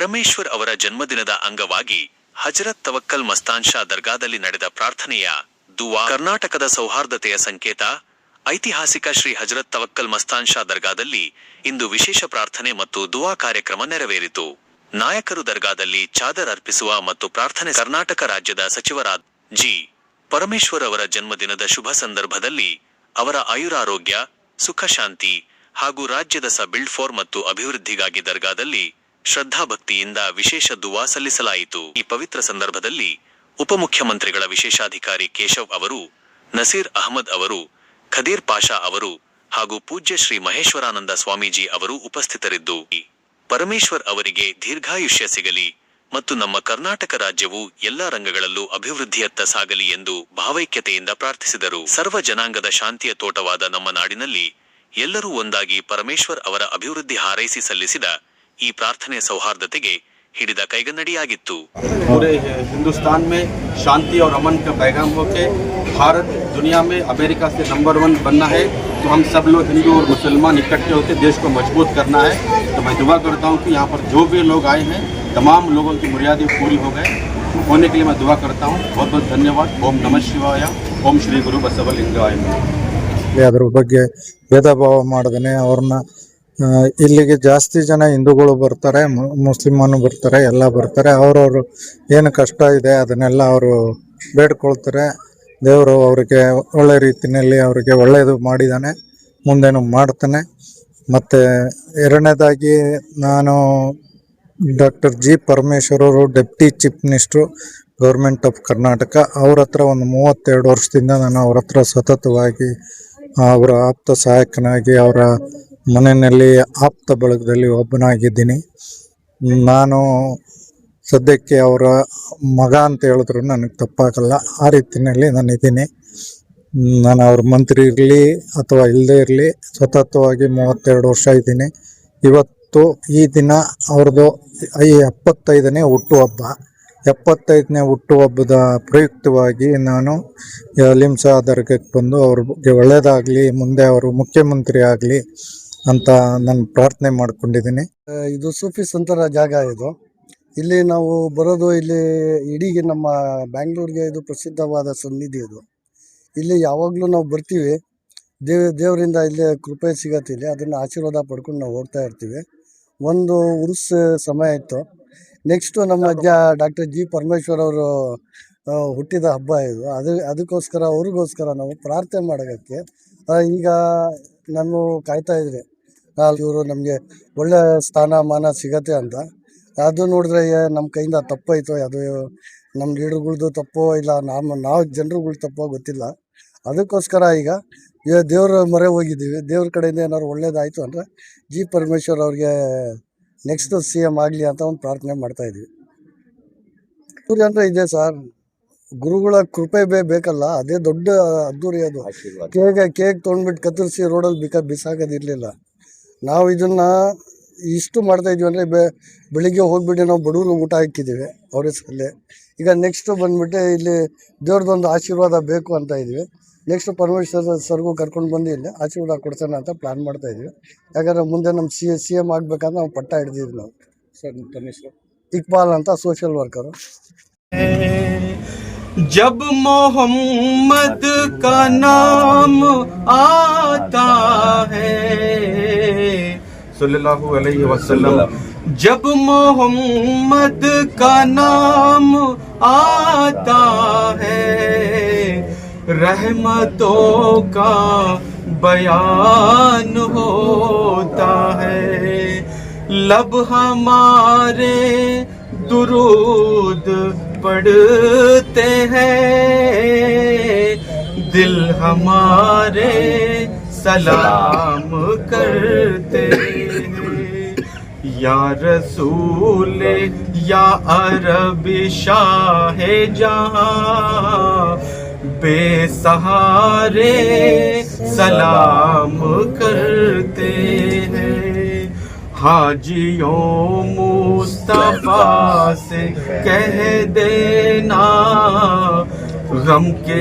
ಪರಮೇಶ್ವರ್ ಅವರ ಜನ್ಮದಿನದ ಅಂಗವಾಗಿ ಹಜರತ್ ತವಕ್ಕಲ್ ಮಸ್ತಾನ್ ಶಾ ದರ್ಗಾದಲ್ಲಿ ನಡೆದ ಪ್ರಾರ್ಥನೆಯ ದುವಾ ಕರ್ನಾಟಕದ ಸೌಹಾರ್ದತೆಯ ಸಂಕೇತ ಐತಿಹಾಸಿಕ ಶ್ರೀ ಹಜರತ್ ತವಕ್ಕಲ್ ಮಸ್ತಾನ್ ಶಾ ದರ್ಗಾದಲ್ಲಿ ಇಂದು ವಿಶೇಷ ಪ್ರಾರ್ಥನೆ ಮತ್ತು ದುವಾ ಕಾರ್ಯಕ್ರಮ ನೆರವೇರಿತು. ನಾಯಕರು ದರ್ಗಾದಲ್ಲಿ ಚಾದರ್ ಅರ್ಪಿಸುವ ಮತ್ತು ಪ್ರಾರ್ಥನೆ. ಕರ್ನಾಟಕ ರಾಜ್ಯದ ಸಚಿವರಾದ ಜಿ. ಪರಮೇಶ್ವರ್ ಅವರ ಜನ್ಮದಿನದ ಶುಭ ಸಂದರ್ಭದಲ್ಲಿ ಅವರ ಆಯುರಾರೋಗ್ಯ, ಸುಖ ಶಾಂತಿ ಹಾಗೂ ರಾಜ್ಯದ ಬಿಲ್ಡ್ ಫಾರ್ ಮತ್ತು ಅಭಿವೃದ್ಧಿಗಾಗಿ ದರ್ಗಾದಲ್ಲಿ ಶ್ರದ್ಧಾಭಕ್ತಿಯಿಂದ ವಿಶೇಷ ದುವಾ ಸಲ್ಲಿಸಲಾಯಿತು. ಈ ಪವಿತ್ರ ಸಂದರ್ಭದಲ್ಲಿ ಉಪಮುಖ್ಯಮಂತ್ರಿಗಳ ವಿಶೇಷಾಧಿಕಾರಿ ಕೇಶವ್ ಅವರು, ನಸೀರ್ ಅಹಮದ್ ಅವರು, ಖದೀರ್ ಪಾಷಾ ಅವರು ಹಾಗೂ ಪೂಜ್ಯ ಶ್ರೀ ಮಹೇಶ್ವರಾನಂದ ಸ್ವಾಮೀಜಿ ಅವರು ಉಪಸ್ಥಿತರಿದ್ದು ಪರಮೇಶ್ವರ್ ಅವರಿಗೆ ದೀರ್ಘಾಯುಷ್ಯ ಸಿಗಲಿ ಮತ್ತು ನಮ್ಮ ಕರ್ನಾಟಕ ರಾಜ್ಯವು ಎಲ್ಲಾ ರಂಗಗಳಲ್ಲೂ ಅಭಿವೃದ್ಧಿಯತ್ತ ಸಾಗಲಿ ಎಂದು ಭಾವೈಕ್ಯತೆಯಿಂದ ಪ್ರಾರ್ಥಿಸಿದರು. ಸರ್ವ ಜನಾಂಗದ ಶಾಂತಿಯ ತೋಟವಾದ ನಮ್ಮ ನಾಡಿನಲ್ಲಿ ಎಲ್ಲರೂ ಒಂದಾಗಿ ಪರಮೇಶ್ವರ್ ಅವರ ಅಭಿವೃದ್ಧಿ ಹಾರೈಸಿ ಸಲ್ಲಿಸಿದ ಈ ಪ್ರಾರ್ಥನೆ ಸೌಹಾರ್ದತೆಗೆ ಹಿಡಿದ ಕೈಗನ್ನಡಿಯಾಗಿತ್ತು. पूरे हिंदुस्तान में शांति और अमन का पैगाम होके भारत दुनिया में अमेरिका से नंबर 1 बनना है, तो हम सब लोग हिंदू और मुसलमान इकट्ठे होकर देश को मजबूत करना है. तो मैं दुआ करता हूँ कि यहाँ पर जो भी लोग आए हैं तमाम लोगों की मुरादें पूरी हो गए होने के लिए मैं दुआ करता हूँ. बहुत बहुत धन्यवाद. ओम नमः शिवाय. ओम श्री गुरु बसवलिंगाय. ಅದ್ರ ಬಗ್ಗೆ ಭೇದ ಭಾವ ಮಾಡದೇನೆ ಅವ್ರನ್ನ ಇಲ್ಲಿಗೆ ಜಾಸ್ತಿ ಜನ ಹಿಂದೂಗಳು ಬರ್ತಾರೆ, ಮುಸ್ಲಿಮನು ಬರ್ತಾರೆ, ಎಲ್ಲ ಬರ್ತಾರೆ. ಅವ್ರವ್ರು ಏನು ಕಷ್ಟ ಇದೆ ಅದನ್ನೆಲ್ಲ ಅವರು ಬೇಡ್ಕೊಳ್ತಾರೆ. ದೇವರು ಅವರಿಗೆ ಒಳ್ಳೆ ರೀತಿಯಲ್ಲಿ ಅವರಿಗೆ ಒಳ್ಳೆಯದು ಮಾಡಿದ್ದಾನೆ, ಮುಂದೇನು ಮಾಡ್ತಾನೆ. ಮತ್ತು ಎರಡನೇದಾಗಿ ನಾನು ಡಾಕ್ಟರ್ ಜಿ. ಪರಮೇಶ್ವರ್ ಅವರು deputy chief minister government of Karnataka. ಅವ್ರ ಹತ್ರ ಒಂದು 32 ವರ್ಷದಿಂದ ನಾನು ಅವ್ರ ಹತ್ರ ಸತತವಾಗಿ ಅವರ ಆಪ್ತ ಸಹಾಯಕನಾಗಿ ಅವರ ಮನೆಯಲ್ಲಿ ಆಪ್ತ ಬಳಗದಲ್ಲಿ ಒಬ್ಬನಾಗಿದ್ದೀನಿ. ನಾನು ಸದ್ಯಕ್ಕೆ ಅವರ ಮಗ ಅಂತ ಹೇಳಿದ್ರು ನನಗೆ ತಪ್ಪಾಗಲ್ಲ. ಆ ರೀತಿಯಲ್ಲಿ ನಾನಿದ್ದೀನಿ. ನಾನು ಅವ್ರ ಮಂತ್ರಿ ಇರಲಿ ಅಥವಾ ಇಲ್ಲದೇ ಇರಲಿ ಸತತವಾಗಿ 32 ವರ್ಷ ಇದ್ದೀನಿ. ಇವತ್ತು ಈ ದಿನ ಅವ್ರದ್ದು 75ನೇ ಹುಟ್ಟುಹಬ್ಬ. 75ನೇ ಹುಟ್ಟುಹಬ್ಬದ ಪ್ರಯುಕ್ತವಾಗಿ ನಾನು ಲಿಮ್ಸಾ ದರ್ಗಕ್ಕೆ ಬಂದು ಅವ್ರಿಗೆ ಒಳ್ಳೆಯದಾಗಲಿ, ಮುಂದೆ ಅವರು ಮುಖ್ಯಮಂತ್ರಿ ಆಗಲಿ ಅಂತ ನಾನು ಪ್ರಾರ್ಥನೆ ಮಾಡ್ಕೊಂಡಿದ್ದೀನಿ. ಇದು ಸೂಫಿ ಸಂತರ ಜಾಗ. ಇಲ್ಲಿ ನಾವು ಬರೋದು, ಇಲ್ಲಿ ಇಡೀ ನಮ್ಮ ಬ್ಯಾಂಗ್ಳೂರಿಗೆ ಇದು ಪ್ರಸಿದ್ಧವಾದ ಸನ್ನಿಧಿ. ಇಲ್ಲಿ ಯಾವಾಗಲೂ ನಾವು ಬರ್ತೀವಿ, ದೇವರಿಂದ ಇಲ್ಲಿ ಕೃಪೆ ಸಿಗತ್ತಿಲ್ಲ, ಅದನ್ನು ಆಶೀರ್ವಾದ ಪಡ್ಕೊಂಡು ನಾವು ಹೋಗ್ತಾ ಇರ್ತೀವಿ. ಒಂದು ಉರುಸ್ ಸಮಯ ಇತ್ತು. ನೆಕ್ಸ್ಟು ನಮ್ಮ ಡಾಕ್ಟರ್ ಜಿ. ಪರಮೇಶ್ವರ್ ಅವರು ಹುಟ್ಟಿದ ಹಬ್ಬ ಇದು. ಅದಕ್ಕೋಸ್ಕರ ಅವ್ರಿಗೋಸ್ಕರ ನಾವು ಪ್ರಾರ್ಥನೆ ಮಾಡೋಕ್ಕೆ ಈಗ ನಾನು ಕಾಯ್ತಾ ಇದ್ದೆ, ಇವರು ನಮಗೆ ಒಳ್ಳೆ ಸ್ಥಾನಮಾನ ಸಿಗತ್ತೆ ಅಂತ. ಅದು ನೋಡಿದ್ರೆ ನಮ್ಮ ಕೈಯಿಂದ ತಪ್ಪಾಯಿತು. ಅದು ನಮ್ಮ ಲೀಡರ್ಗಳ್ದು ತಪ್ಪೋ ಇಲ್ಲ ನಾವು ಜನರುಗಳು ತಪ್ಪೋ ಗೊತ್ತಿಲ್ಲ. ಅದಕ್ಕೋಸ್ಕರ ಈಗ ದೇವ್ರ ಮೊರೆ ಹೋಗಿದ್ದೀವಿ. ದೇವ್ರ ಕಡೆಯಿಂದ ಏನಾದ್ರು ಒಳ್ಳೇದಾಯಿತು ಅಂದರೆ ಜಿ. ಪರಮೇಶ್ವರ್ ಅವ್ರಿಗೆ ನೆಕ್ಸ್ಟ್ CM ಆಗಲಿ ಅಂತ ಒಂದು ಪ್ರಾರ್ಥನೆ ಮಾಡ್ತಾಯಿದ್ವಿ. ಸೂರ್ಯ ಅಂದರೆ ಇದೆ ಸರ್, ಗುರುಗಳ ಕೃಪೆ ಬೇಕಲ್ಲ, ಅದೇ ದೊಡ್ಡ ಅದ್ದೂರಿ. ಅದು ಕೇಕ್ ತೊಗೊಂಡ್ಬಿಟ್ಟು ಕತ್ತರಿಸಿ ರೋಡಲ್ಲಿ ಬಿಸಾಕೋದಿರಲಿಲ್ಲ. ನಾವು ಇದನ್ನು ಇಷ್ಟು ಮಾಡ್ತಾಯಿದ್ವಿ ಅಂದರೆ ಬೆಳಿಗ್ಗೆ ಹೋಗ್ಬಿಟ್ಟು ನಾವು ಬಡವರು ಊಟ ಹಾಕಿದ್ದೀವಿ ಅವ್ರ ಹೆಸರಲ್ಲಿ. ಈಗ ನೆಕ್ಸ್ಟು ಬಂದುಬಿಟ್ಟು ಇಲ್ಲಿ ದೇವ್ರದ್ದೊಂದು ಆಶೀರ್ವಾದ ಬೇಕು ಅಂತ ಇದ್ವಿ. ನೆಕ್ಸ್ಟ್ ಪರಮೇಶ್ವರ್ ಸರ್ಗೂ ಕರ್ಕೊಂಡು ಬಂದು ಇಲ್ಲಿ ಆಶೀರ್ವಾದ ಕೊಡ್ಸೋಣ ಅಂತ ಪ್ಲ್ಯಾನ್ ಮಾಡ್ತಾಯಿದ್ವಿ. ಯಾಕಂದರೆ ಮುಂದೆ ನಮ್ಮ CM ಆಗಬೇಕಂದ್ರೆ ನಾವು ಪಟ್ಟ ಹಿಡ್ದಿದ್ವಿ. ನಾವು ಸರ್ ಪರಮೇಶ್ವರ್ ಇಕ್ಬಾಲ್ ಅಂತ ಸೋಷಿಯಲ್ ವರ್ಕರು. जब मोहम्मद का नाम आता है सल्लल्लाहु अलैहि वसल्लम, जब मोहम्मद का नाम आता है, रहमतों का बयान होता है, लब हमारे दुरूद पढ़ते हैं, दिल हमारे सलाम करते हैं. या रसूल या अरबी शाह जहां, बेसहारे सलाम करते हैं. हाजियों मुस्तफा से कह देना गम के